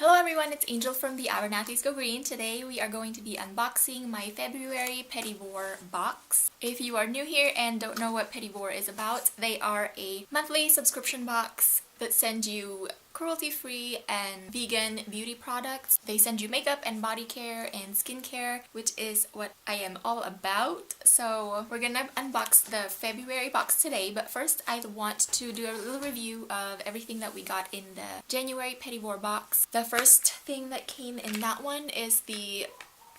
Hello everyone, it's Angel from the Abernathy's Go Green. Today we are going to be unboxing my February Petit Vour box. If you are new here and don't know what Petit Vour is about, they are a monthly subscription box that send you cruelty-free and vegan beauty products. They send you makeup and body care and skincare, which is what I am all about. So we're gonna unbox the February box today, but first I want to do a little review of everything that we got in the January Petit Vour box. The first thing that came in that one is the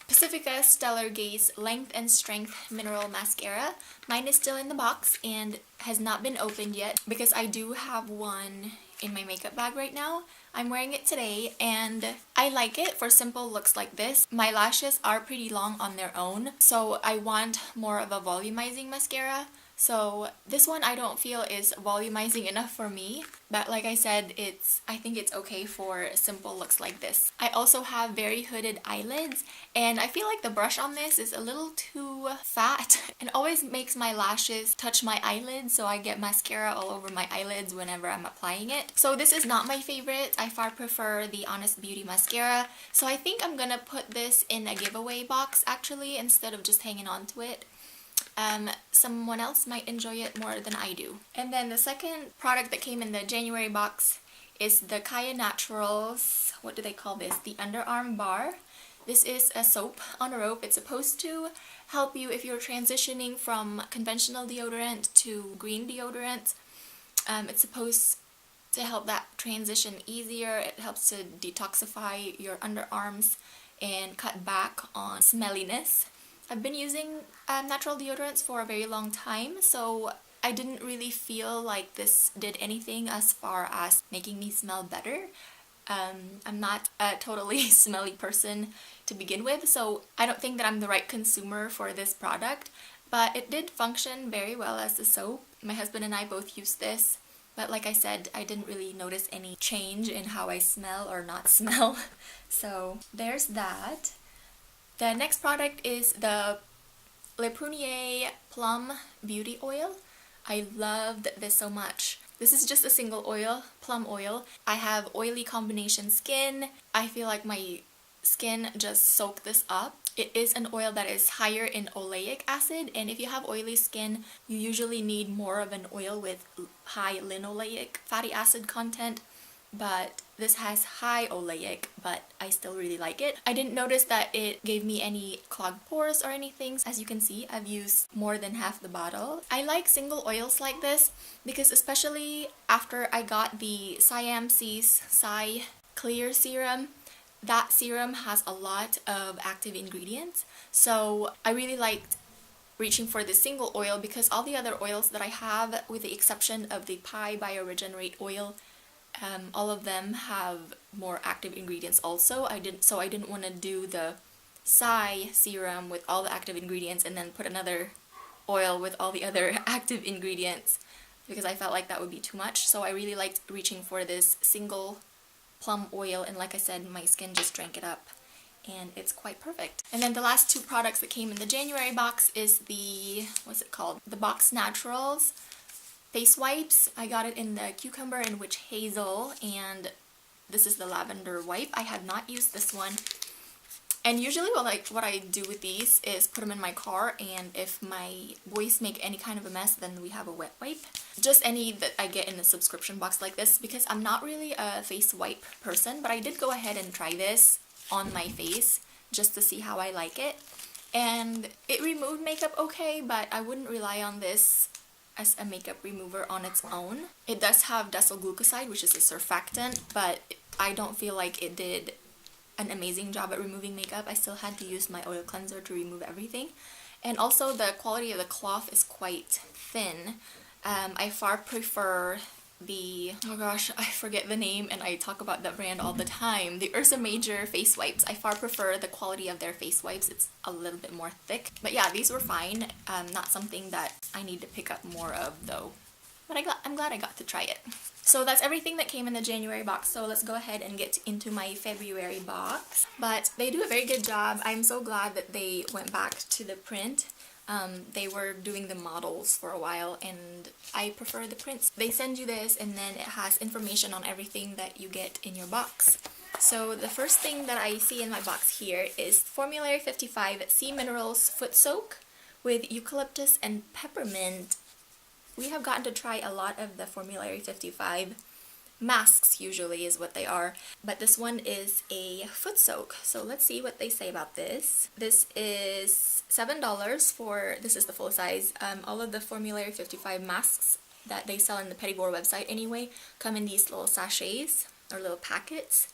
Pacifica Stellar Gaze Length and Strength Mineral Mascara. Mine is still in the box and has not been opened yet because I do have one in my makeup bag right now. I'm wearing it today and I like it for simple looks like this. My lashes are pretty long on their own, so I want more of a volumizing mascara. So this one I don't feel is volumizing enough for me, but like I said, I think it's okay for simple looks like this. I also have very hooded eyelids, and I feel like the brush on this is a little too fat and always makes my lashes touch my eyelids, so I get mascara all over my eyelids whenever I'm applying it. So this is not my favorite. I far prefer the Honest Beauty mascara, so I think I'm gonna put this in a giveaway box actually instead of just hanging on to it. Someone else might enjoy it more than I do. And then the second product that came in the January box is the Kaya Naturals, what do they call this? The Underarm Bar. This is a soap on a rope. It's supposed to help you if you're transitioning from conventional deodorant to green deodorant. It's supposed to help that transition easier. It helps to detoxify your underarms and cut back on smelliness. I've been using natural deodorants for a very long time, so I didn't really feel like this did anything as far as making me smell better. I'm not a totally smelly person to begin with, so I don't think that I'm the right consumer for this product, but it did function very well as a soap. My husband and I both use this, but like I said, I didn't really notice any change in how I smell or not smell. So there's that. The next product is the Le Prunier Plum Beauty Oil. I loved this so much. This is just a single oil, plum oil. I have oily combination skin. I feel like my skin just soaked this up. It is an oil that is higher in oleic acid, and if you have oily skin, you usually need more of an oil with high linoleic fatty acid content. But this has high oleic, but I still really like it. I didn't notice that it gave me any clogged pores or anything. As you can see, I've used more than half the bottle. I like single oils like this because especially after I got the Siamse's Psy Clear Serum, that serum has a lot of active ingredients. So I really liked reaching for the single oil because all the other oils that I have, with the exception of the Pi Bioregenerate oil, all of them have more active ingredients also. I didn't want to do the Psy serum with all the active ingredients and then put another oil with all the other active ingredients because I felt like that would be too much. So I really liked reaching for this single plum oil, and like I said, my skin just drank it up and it's quite perfect. And then the last two products that came in the January box is the, what's it called? The Box Naturals face wipes. I got it in the Cucumber and Witch Hazel, and this is the Lavender wipe. I had not used this one, and usually what I do with these is put them in my car, and if my boys make any kind of a mess, then we have a wet wipe. Just any that I get in a subscription box like this, because I'm not really a face wipe person, but I did go ahead and try this on my face just to see how I like it, and it removed makeup okay, but I wouldn't rely on this as a makeup remover on its own. It does have decyl glucoside, which is a surfactant, but I don't feel like it did an amazing job at removing makeup. I still had to use my oil cleanser to remove everything. And also the quality of the cloth is quite thin. I far prefer the, oh gosh, I forget the name and I talk about that brand all the time, the Ursa Major face wipes. I far prefer the quality of their face wipes. It's a little bit more thick. But yeah, these were fine. Not something that I need to pick up more of though. But I'm glad I got to try it. So that's everything that came in the January box. So let's go ahead and get into my February box. But they do a very good job. I'm so glad that they went back to the print. They were doing the models for a while and I prefer the prints. They send you this and then it has information on everything that you get in your box. So the first thing that I see in my box here is Formulary 55 Sea Minerals Foot Soak with eucalyptus and peppermint. We have gotten to try a lot of the Formulary 55 masks, usually is what they are, but this one is a foot soak. So let's see what they say about this. This is $7 for, this is the full size. All of the Formulary 55 masks that they sell in the Petit Vour website anyway come in these little sachets or little packets.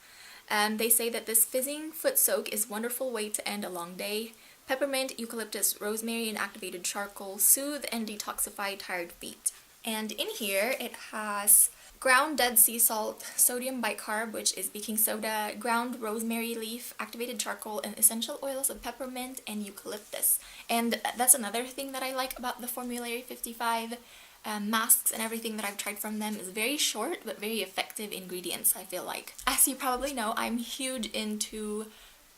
They say that this fizzing foot soak is a wonderful way to end a long day. Peppermint, eucalyptus, rosemary, and activated charcoal soothe and detoxify tired feet. And in here it has ground dead sea salt, sodium bicarb, which is baking soda, ground rosemary leaf, activated charcoal, and essential oils of peppermint and eucalyptus. And that's another thing that I like about the Formulary 55 masks and everything that I've tried from them is very short but very effective ingredients, I feel like. As you probably know, I'm huge into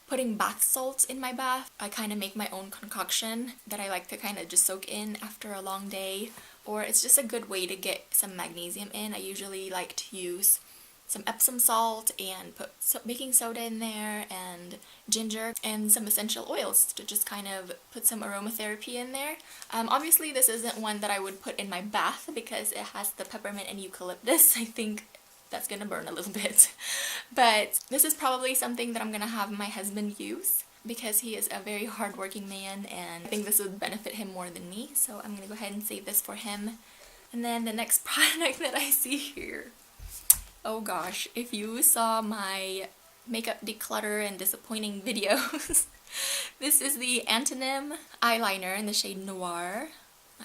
putting bath salts in my bath. I kind of make my own concoction that I like to kind of just soak in after a long day, or it's just a good way to get some magnesium in. I usually like to use some Epsom salt and put baking soda in there and ginger and some essential oils to just kind of put some aromatherapy in there. Obviously this isn't one that I would put in my bath because it has the peppermint and eucalyptus. I think that's gonna burn a little bit. But this is probably something that I'm gonna have my husband use because he is a very hardworking man and I think this would benefit him more than me. So I'm gonna go ahead and save this for him. And then the next product that I see here. Oh gosh, if you saw my makeup declutter and disappointing videos, this is the Antonym eyeliner in the shade Noir.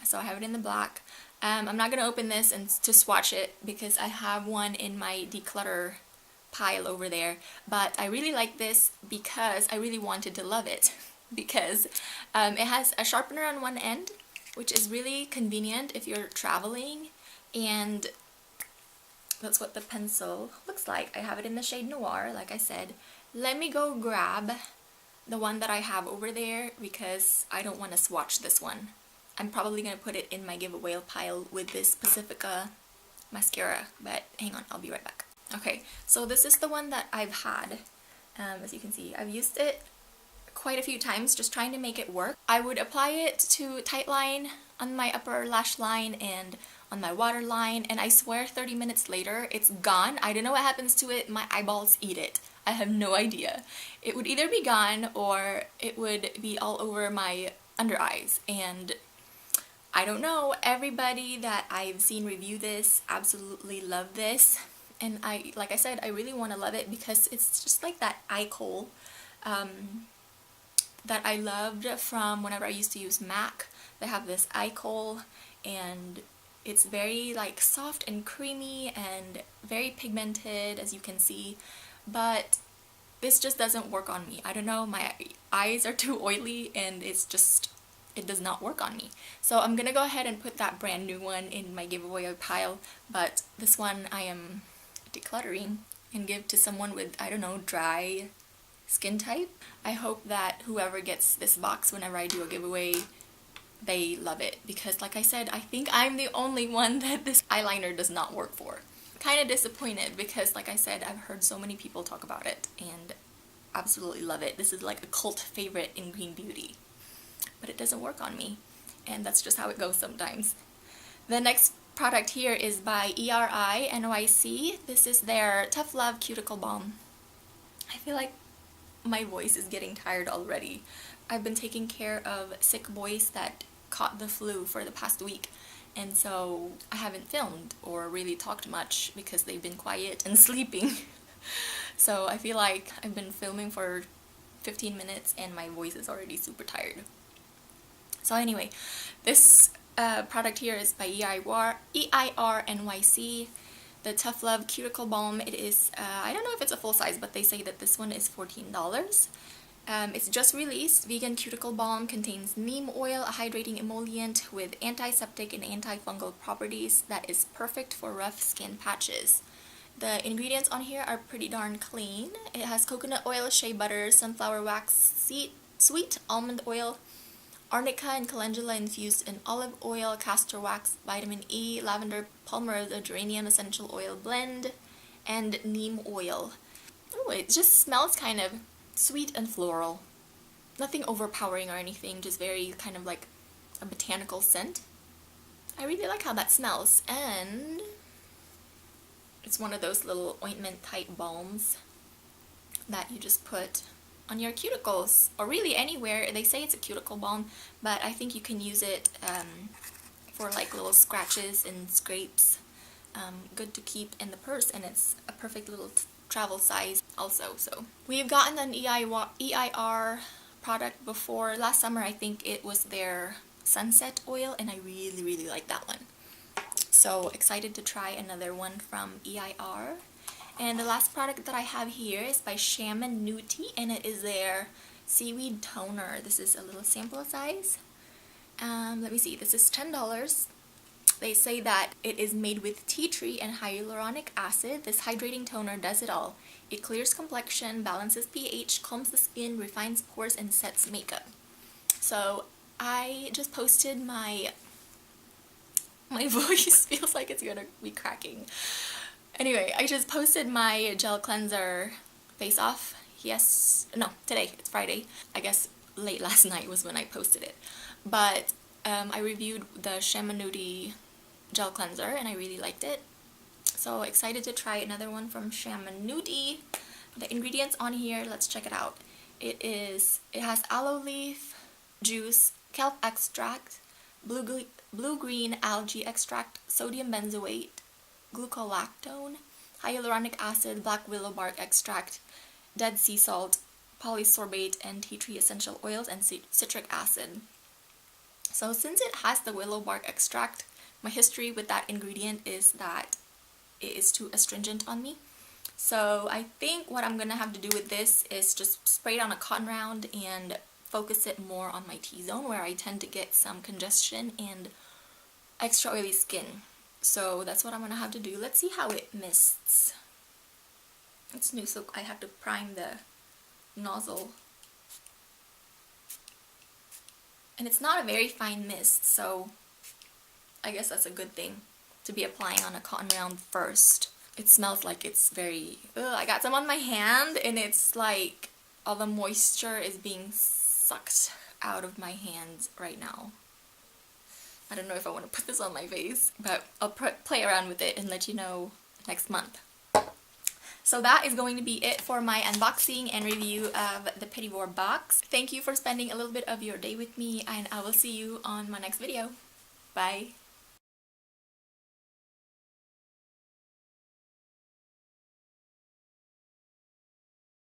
So I have it in the black. I'm not going to open this and to swatch it because I have one in my declutter pile over there, but I really like this because I really wanted to love it because it has a sharpener on one end, which is really convenient if you're traveling, and that's what the pencil looks like. I have it in the shade Noir, like I said. Let me go grab the one that I have over there because I don't want to swatch this one. I'm probably going to put it in my giveaway pile with this Pacifica mascara, but hang on, I'll be right back. Okay, so this is the one that I've had. As you can see, I've used it quite a few times just trying to make it work. I would apply it to tight line on my upper lash line and on my waterline, and I swear 30 minutes later it's gone. I don't know what happens to it. My eyeballs eat it. I have no idea. It would either be gone or it would be all over my under eyes, and I don't know. Everybody that I've seen review this absolutely love this, and like I said, I really want to love it because it's just like that eye kohl that I loved from whenever I used to use MAC. They have this eye kohl and it's very like soft and creamy and very pigmented, as you can see, but this just doesn't work on me. I don't know, my eyes are too oily and it does not work on me. So I'm gonna go ahead and put that brand new one in my giveaway pile, but this one I am decluttering and give to someone with, I don't know, dry skin type. I hope that whoever gets this box whenever I do a giveaway, they love it, because like I said, I think I'm the only one that this eyeliner does not work for. Kind of disappointed because like I said, I've heard so many people talk about it and absolutely love it. This is like a cult favorite in Green Beauty, but it doesn't work on me, and that's just how it goes sometimes. The next product here is by ERI NYC. This is their Tough Love Cuticle Balm. I feel like my voice is getting tired already. I've been taking care of sick boys that caught the flu for the past week, and so I haven't filmed or really talked much because they've been quiet and sleeping. So I feel like I've been filming for 15 minutes and my voice is already super tired. So anyway, this product here is by EIR NYC. The Tough Love Cuticle Balm. It is, I don't know if it's a full size, but they say that this one is $14. It's just released. Vegan Cuticle Balm contains neem oil, a hydrating emollient with antiseptic and antifungal properties that is perfect for rough skin patches. The ingredients on here are pretty darn clean. It has coconut oil, shea butter, sunflower wax, sweet almond oil, arnica and calendula infused in olive oil, castor wax, vitamin E, lavender, palmarosa, geranium essential oil blend, and neem oil. Oh, it just smells kind of sweet and floral. Nothing overpowering or anything, just very kind of like a botanical scent. I really like how that smells, and it's one of those little ointment type balms that you just put on your cuticles, or really anywhere. They say it's a cuticle balm, but I think you can use it for like little scratches and scrapes. Good to keep in the purse, and it's a perfect little travel size also. So we've gotten an EIR product before. Last summer I think it was their sunset oil, and I really like that one. So excited to try another one from EIR. And the last product that I have here is by Shamannuti, and it is their seaweed toner. This is a little sample size. Let me see, this is $10. They say that it is made with tea tree and hyaluronic acid. This hydrating toner does it all. It clears complexion, balances pH, calms the skin, refines pores, and sets makeup. So I just posted my voice feels like it's gonna be cracking. Anyway, I just posted my gel cleanser face off. Today, it's Friday. I guess late last night was when I posted it. But I reviewed the Shamannuti gel cleanser and I really liked it. So excited to try another one from Shamannuti. The ingredients on here, let's check it out. It has aloe leaf juice, kelp extract, blue-green algae extract, sodium benzoate, glucolactone, hyaluronic acid, black willow bark extract, dead sea salt, polysorbate, and tea tree essential oils, and citric acid. So since it has the willow bark extract, my history with that ingredient is that it is too astringent on me. So I think what I'm gonna have to do with this is just spray it on a cotton round and focus it more on my T-zone, where I tend to get some congestion and extra oily skin. So that's what I'm gonna have to do. Let's see how it mists. It's new, so I have to prime the nozzle. And it's not a very fine mist, so I guess that's a good thing to be applying on a cotton round first. It smells like it's very... I got some on my hand, and it's like all the moisture is being sucked out of my hands right now. I don't know if I want to put this on my face, but I'll play around with it and let you know next month. So that is going to be it for my unboxing and review of the Petit Vour box. Thank you for spending a little bit of your day with me, and I will see you on my next video. Bye!